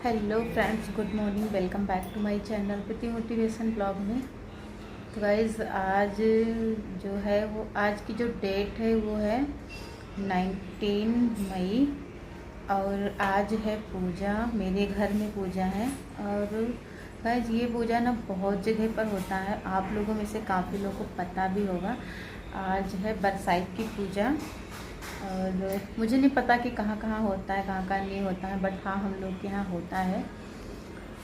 Hello friends, good morning. Welcome back to my channel Preeti motivation blog में। तो guys आज जो है वो आज की जो डेट है वो है 19 मई और आज है पूजा। मेरे घर में पूजा है और गाइज़ ये पूजा ना बहुत जगह पर होता है, आप लोगों में से काफ़ी लोगों को पता भी होगा। आज है बरसाइत की पूजा और मुझे नहीं पता कि कहाँ कहाँ होता है, कहाँ कहाँ नहीं होता है, बट हाँ हम लोग के यहाँ होता है।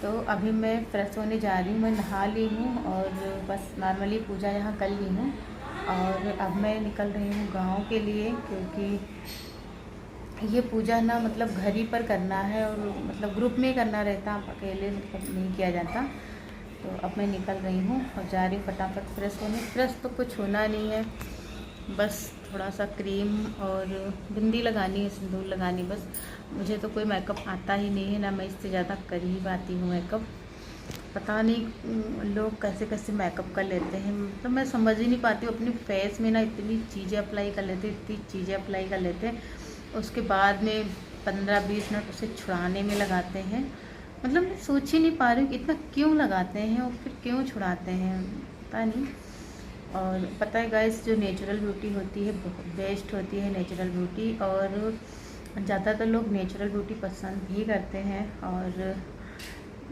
तो अभी मैं फ्रेश होने जा रही हूँ, मैं नहा ली हूँ और बस नॉर्मली पूजा यहाँ कर ली हूँ और अब मैं निकल रही हूँ गांव के लिए, क्योंकि ये पूजा ना मतलब घर ही पर करना है और मतलब ग्रुप में ही करना रहता, अकेले मतलब नहीं किया जाता। तो अब मैं निकल रही हूँ और जा रही हूँ फटाफट फ्रेश होने। फ्रेश तो कुछ होना नहीं है, बस थोड़ा सा क्रीम और बिंदी लगानी है, सिंदूर लगानी, बस। मुझे तो कोई मेकअप आता ही नहीं है, ना मैं इससे ज़्यादा कर ही पाती हूँ मेकअप। पता नहीं लोग कैसे कैसे मेकअप कर लेते हैं, मतलब मैं समझ ही नहीं पाती हूँ। अपनी फेस में ना इतनी चीज़ें अप्लाई कर लेते हैं, इतनी चीज़ें अप्लाई कर लेते हैं, उसके बाद में 15-20 मिनट उसे छुड़ाने में लगाते हैं। मतलब मैं सोच ही नहीं पा रही हूँ कि इतना क्यों लगाते हैं और फिर क्यों छुड़ाते हैं, पता नहीं। और पता है गाइस, जो नेचुरल ब्यूटी होती है बहुत बेस्ट होती है नेचुरल ब्यूटी, और ज़्यादातर लोग नेचुरल ब्यूटी पसंद भी करते हैं। और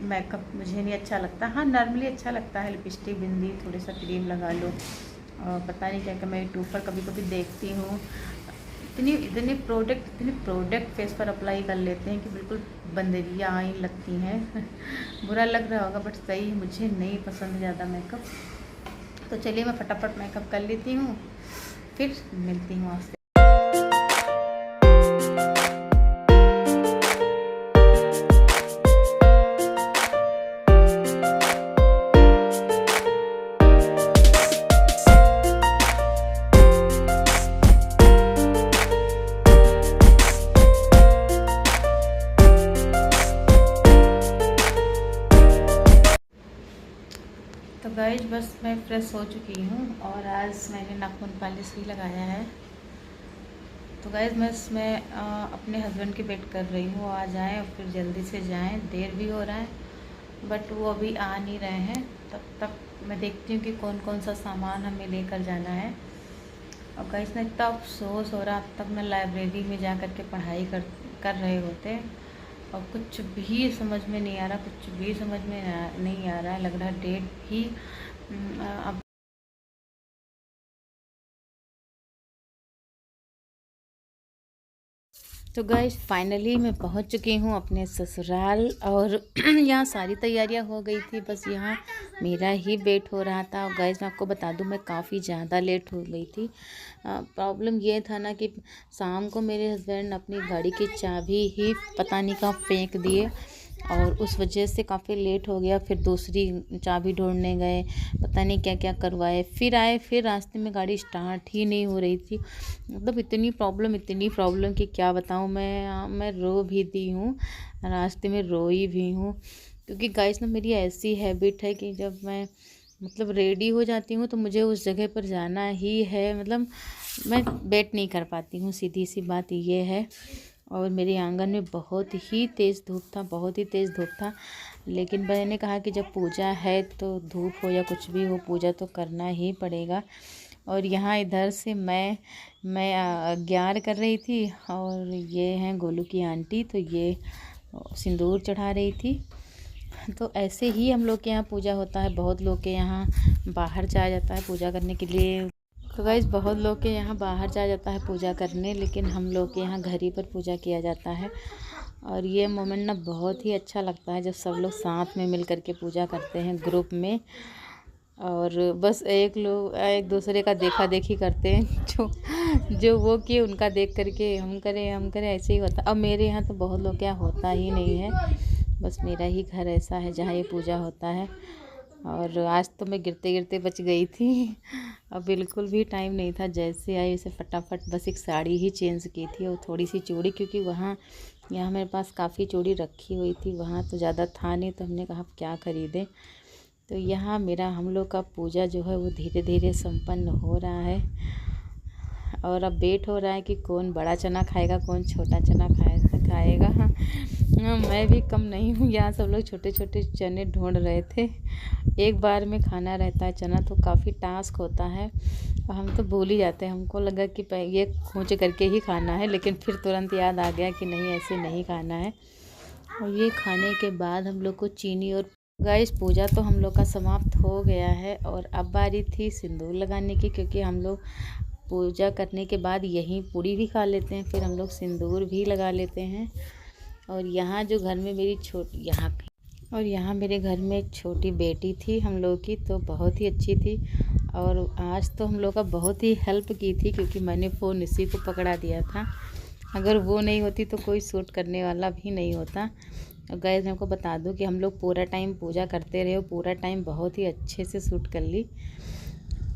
मेकअप मुझे नहीं अच्छा लगता, हाँ नॉर्मली अच्छा लगता है, लिपस्टिक बिंदी थोड़ी सा क्रीम लगा लो। और पता नहीं क्या क्या मैं यूट्यूब पर कभी कभी देखती हूँ, इतने प्रोडक्ट फेस पर अप्लाई कर लेते हैं कि बिल्कुल बंदरियाँ आई लगती हैं बुरा लग रहा होगा बट सही, मुझे नहीं पसंद ज़्यादा मेकअप। तो चलिए मैं फटाफट मेकअप कर लेती हूँ, फिर मिलती हूँ आपसे। तो गाइज बस मैं फ्रेश हो चुकी हूँ और आज मैंने नाखून पॉलिश भी लगाया है। तो गाइज मैं अपने हस्बैंड की वेट कर रही हूँ, आ जाएँ और फिर जल्दी से जाएँ, देर भी हो रहा है बट वो अभी आ नहीं रहे हैं। तब तक मैं देखती हूँ कि कौन कौन सा सामान हमें लेकर जाना है। और गाइज ना इतना अफसोस हो रहा, अब तक मैं लाइब्रेरी में जा कर के पढ़ाई कर रहे होते और कुछ भी समझ में नहीं आ रहा, कुछ भी समझ में नहीं आ रहा है। लग रहा है डेट भी अब। तो गाइस फाइनली मैं पहुंच चुकी हूं अपने ससुराल और यहाँ सारी तैयारियां हो गई थी, बस यहाँ मेरा ही वेट हो रहा था। और गाइस मैं आपको बता दूं, मैं काफ़ी ज़्यादा लेट हो गई थी। प्रॉब्लम ये था ना कि शाम को मेरे हस्बैंड अपनी गाड़ी की चाबी ही पता नहीं कहाँ फेंक दिए और उस वजह से काफ़ी लेट हो गया। फिर दूसरी चाबी ढूंढने गए, पता नहीं क्या क्या करवाए, फिर आए, फिर रास्ते में गाड़ी स्टार्ट ही नहीं हो रही थी। मतलब इतनी प्रॉब्लम कि क्या बताऊँ। मैं रो भी दी हूँ, रास्ते में रोई भी हूँ, क्योंकि गाइस ना मेरी ऐसी हैबिट है कि जब मैं मतलब रेडी हो जाती हूँ तो मुझे उस जगह पर जाना ही है। मतलब मैं वेट नहीं कर पाती हूँ, सीधी सी बात ये है। और मेरे आंगन में बहुत ही तेज़ धूप था, बहुत ही तेज़ धूप था, लेकिन मैंने कहा कि जब पूजा है तो धूप हो या कुछ भी हो, पूजा तो करना ही पड़ेगा। और यहाँ इधर से मैं अज्ञार कर रही थी और ये हैं गोलू की आंटी, तो ये सिंदूर चढ़ा रही थी। तो ऐसे ही हम लोग के यहाँ पूजा होता है। बहुत लोग के यहाँ बाहर जाया जाता है पूजा करने के लिए। तो गाइस बहुत लोग के यहाँ बाहर जाया जाता है पूजा करने, लेकिन हम लोग के यहाँ घर ही पर पूजा किया जाता है। और ये मोमेंट ना बहुत ही अच्छा लगता है जब सब लोग साथ में मिल कर के पूजा करते हैं ग्रुप में। और बस एक दूसरे का देखा देखी करते हैं, जो जो वो किए उनका देख करके हम करें, ऐसे ही होता। अब मेरे यहाँ तो बहुत लोग क्या होता ही नहीं है, बस मेरा ही घर ऐसा है जहाँ ये पूजा होता है। और आज तो मैं गिरते गिरते बच गई थी। अब बिल्कुल भी टाइम नहीं था, जैसे आई उसे फटाफट बस एक साड़ी ही चेंज की थी और थोड़ी सी चूड़ी, क्योंकि वहाँ यहाँ मेरे पास काफ़ी चूड़ी रखी हुई थी, वहाँ तो ज़्यादा था नहीं, तो हमने कहा अब क्या ख़रीदें। तो यहाँ हम लोग का पूजा जो है वो धीरे धीरे संपन्न हो रहा है। और अब वेट हो रहा है कि कौन बड़ा चना खाएगा, कौन छोटा चना खाएगा। मैं भी कम नहीं हूँ। यहाँ सब लोग छोटे छोटे चने ढूंढ रहे थे। एक बार में खाना रहता है चना तो काफ़ी टास्क होता है और हम तो भूल ही जाते हैं। हमको लगा कि ये खोज करके ही खाना है, लेकिन फिर तुरंत याद आ गया कि नहीं, ऐसे नहीं खाना है। और ये खाने के बाद हम लोग को चीनी और गाइस पूजा तो हम लोग का समाप्त हो गया है। और अब बारी थी सिंदूर लगाने की, क्योंकि हम लोग पूजा करने के बाद यहीं पूड़ी भी खा लेते हैं, फिर हम लोग सिंदूर भी लगा लेते हैं। और यहाँ जो घर में मेरी यहाँ मेरे घर में एक छोटी बेटी थी हम लोग की, तो बहुत ही अच्छी थी। और आज तो हम लोग का बहुत ही हेल्प की थी, क्योंकि मैंने फ़ोन इसी को पकड़ा दिया था। अगर वो नहीं होती तो कोई शूट करने वाला भी नहीं होता। और गाइस मैं आपको बता दूं कि हम लोग पूरा टाइम पूजा करते रहे, पूरा टाइम बहुत ही अच्छे से शूट कर ली।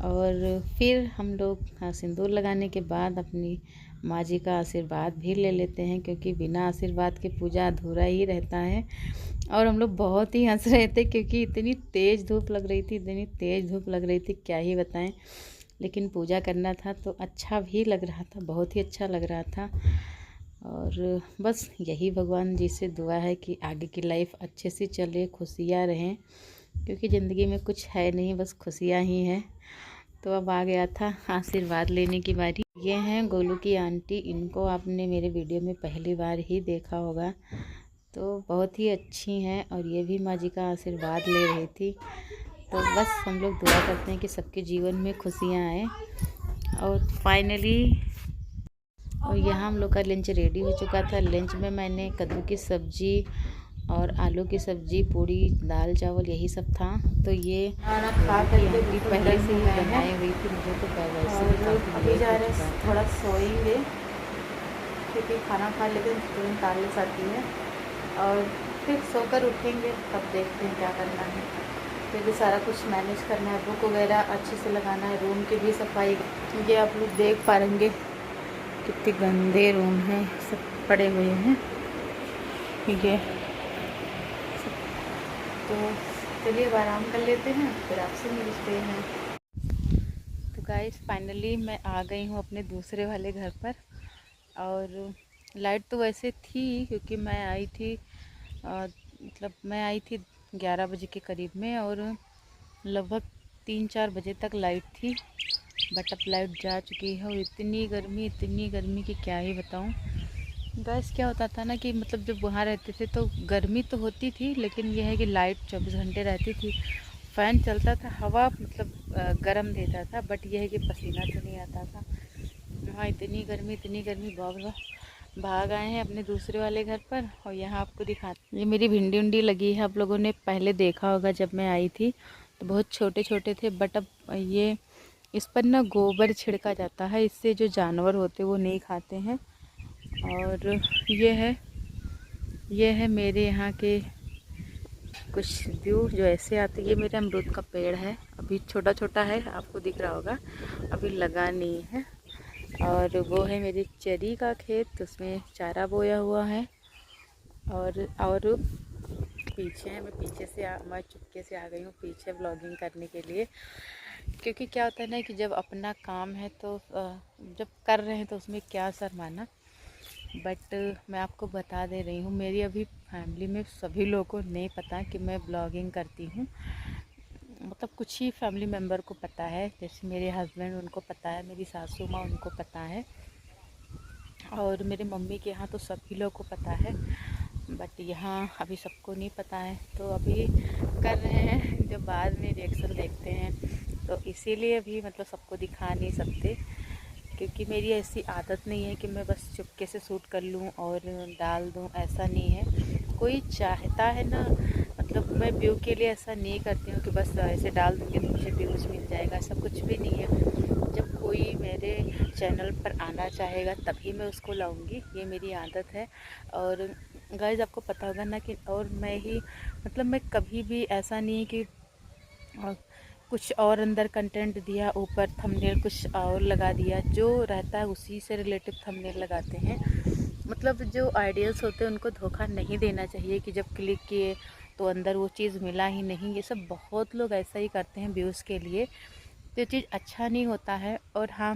और फिर हम लोग सिंदूर लगाने के बाद अपनी माँ जी का आशीर्वाद भी ले लेते हैं, क्योंकि बिना आशीर्वाद के पूजा अधूरा ही रहता है। और हम लोग बहुत ही हंस रहे थे, क्योंकि इतनी तेज़ धूप लग रही थी, इतनी तेज़ धूप लग रही थी, क्या ही बताएं। लेकिन पूजा करना था तो अच्छा भी लग रहा था, बहुत ही अच्छा लग रहा था। और बस यही भगवान जी से दुआ है कि आगे की लाइफ अच्छे से चले, खुशियाँ रहें, क्योंकि ज़िंदगी में कुछ है नहीं, बस खुशियाँ ही हैं। तो अब आ गया था आशीर्वाद लेने की बारी। ये हैं गोलू की आंटी, इनको आपने मेरे वीडियो में पहली बार ही देखा होगा, तो बहुत ही अच्छी हैं। और ये भी माँ जी का आशीर्वाद ले रही थी। तो बस हम लोग दुआ करते हैं कि सबके जीवन में खुशियाँ आए। और फाइनली और यहाँ हम लोग का लंच रेडी हो चुका था। लंच में मैंने कद्दू की सब्ज़ी और आलू की सब्ज़ी, पूड़ी, दाल चावल, यही सब था। तो ये खाना खा करके पहले से ही बनाई हुई थी, मुझे तो वैसे भी अभी जा रहे हैं, थोड़ा सोएंगे, क्योंकि खाना खा लेते हैं तुरंत आलस आती है। और फिर सोकर उठेंगे, तब देखते हैं क्या करना है, क्योंकि सारा कुछ मैनेज करना है, बुक वगैरह अच्छे से लगाना है, रूम की भी सफाई। ये आप लोग देख पाएंगे कितने गंदे रूम हैं, सब पड़े हुए हैं ये। तो चलिए अब आराम कर लेते हैं, फिर आपसे मिलते हैं। तो गाइस फाइनली मैं आ गई हूँ अपने दूसरे वाले घर पर। और लाइट तो वैसे थी, क्योंकि मैं आई थी मतलब मैं आई थी 11 बजे के करीब में, और लगभग 3-4 बजे तक लाइट थी। बट अब लाइट जा चुकी है। और इतनी गर्मी कि क्या ही बताऊँ। गैस क्या होता था ना कि मतलब जब वहाँ रहते थे तो गर्मी तो होती थी, लेकिन यह है कि लाइट 24 घंटे रहती थी, फ़ैन चलता था, हवा मतलब गर्म देता था, बट यह है कि पसीना तो नहीं आता था। वहाँ इतनी गर्मी बाबा। भाग आए हैं अपने दूसरे वाले घर पर। और यहाँ आपको दिखाते, ये मेरी भिंडी उंडी लगी है, आप लोगों ने पहले देखा होगा जब मैं आई थी तो बहुत छोटे छोटे थे, बट अब ये इस पर ना गोबर छिड़का जाता है, इससे जो जानवर होते वो नहीं खाते हैं। और ये है मेरे यहाँ के कुछ व्यू जो ऐसे आते। ये मेरे अमरूद का पेड़ है, अभी छोटा छोटा है, आपको दिख रहा होगा, अभी लगा नहीं है। और वो है मेरी चेरी का खेत, उसमें चारा बोया हुआ है। और पीछे है, मैं चुपके से आ गई हूँ पीछे व्लॉगिंग करने के लिए, क्योंकि क्या होता है ना कि जब अपना काम है तो जब कर रहे हैं तो उसमें क्या शर्माना। बट मैं आपको बता दे रही हूँ, मेरी अभी फैमिली में सभी लोगों को नहीं पता कि मैं ब्लॉगिंग करती हूँ। मतलब कुछ ही फैमिली मेम्बर को पता है, जैसे मेरे हस्बैंड, उनको पता है, मेरी सासू माँ, उनको पता है, और मेरे मम्मी के यहाँ तो सभी लोगों को पता है। बट यहाँ अभी सबको नहीं पता है, तो अभी कर रहे हैं, जब बाद में रिएक्शन देखते हैं तो इसीलिए अभी मतलब सबको दिखा नहीं सकते, क्योंकि मेरी ऐसी आदत नहीं है कि मैं बस चुपके से शूट कर लूँ और डाल दूँ, ऐसा नहीं है। कोई चाहता है ना, मतलब मैं व्यू के लिए ऐसा नहीं करती हूँ कि बस ऐसे डाल दूँगी तो मुझे व्यूज़ मिल जाएगा, ऐसा कुछ भी नहीं है। जब कोई मेरे चैनल पर आना चाहेगा तभी मैं उसको लाऊंगी, ये मेरी आदत है। और गाइस आपको पता होगा ना कि और मैं ही मतलब मैं कभी भी ऐसा नहीं है कि कुछ और अंदर कंटेंट दिया, ऊपर थंबनेल कुछ और लगा दिया, जो रहता है उसी से रिलेटिव थंबनेल लगाते हैं। मतलब जो आइडियल्स होते हैं उनको धोखा नहीं देना चाहिए कि जब क्लिक किए तो अंदर वो चीज़ मिला ही नहीं। ये सब बहुत लोग ऐसा ही करते हैं व्यूज़ के लिए, तो ये चीज़ अच्छा नहीं होता है। और हाँ,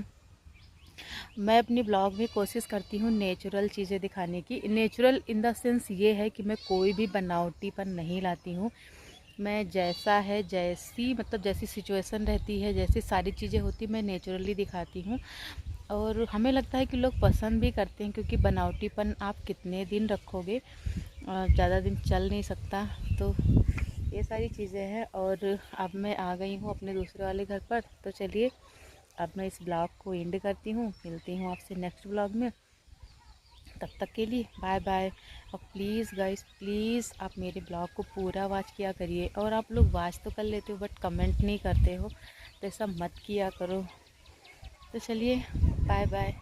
मैं अपनी ब्लॉग में कोशिश करती हूँ नेचुरल चीज़ें दिखाने की। नेचुरल इन द सेंस ये है कि मैं कोई भी बनावटीपन नहीं लाती हूँ। मैं जैसा है, जैसी मतलब जैसी सिचुएशन रहती है, जैसी सारी चीज़ें होती मैं नेचुरली दिखाती हूँ। और हमें लगता है कि लोग पसंद भी करते हैं, क्योंकि बनावटीपन आप कितने दिन रखोगे, ज़्यादा दिन चल नहीं सकता। तो ये सारी चीज़ें हैं। और अब मैं आ गई हूँ अपने दूसरे वाले घर पर। तो चलिए अब मैं इस ब्लॉग को एंड करती हूँ, मिलती हूँ आपसे नेक्स्ट ब्लॉग में। तब तक के लिए बाय बाय। और प्लीज़ गाइस, प्लीज़ आप मेरे ब्लॉग को पूरा वॉच किया करिए। और आप लोग वॉच तो कर लेते हो बट कमेंट नहीं करते हो, तो ऐसा मत किया करो। तो चलिए बाय बाय।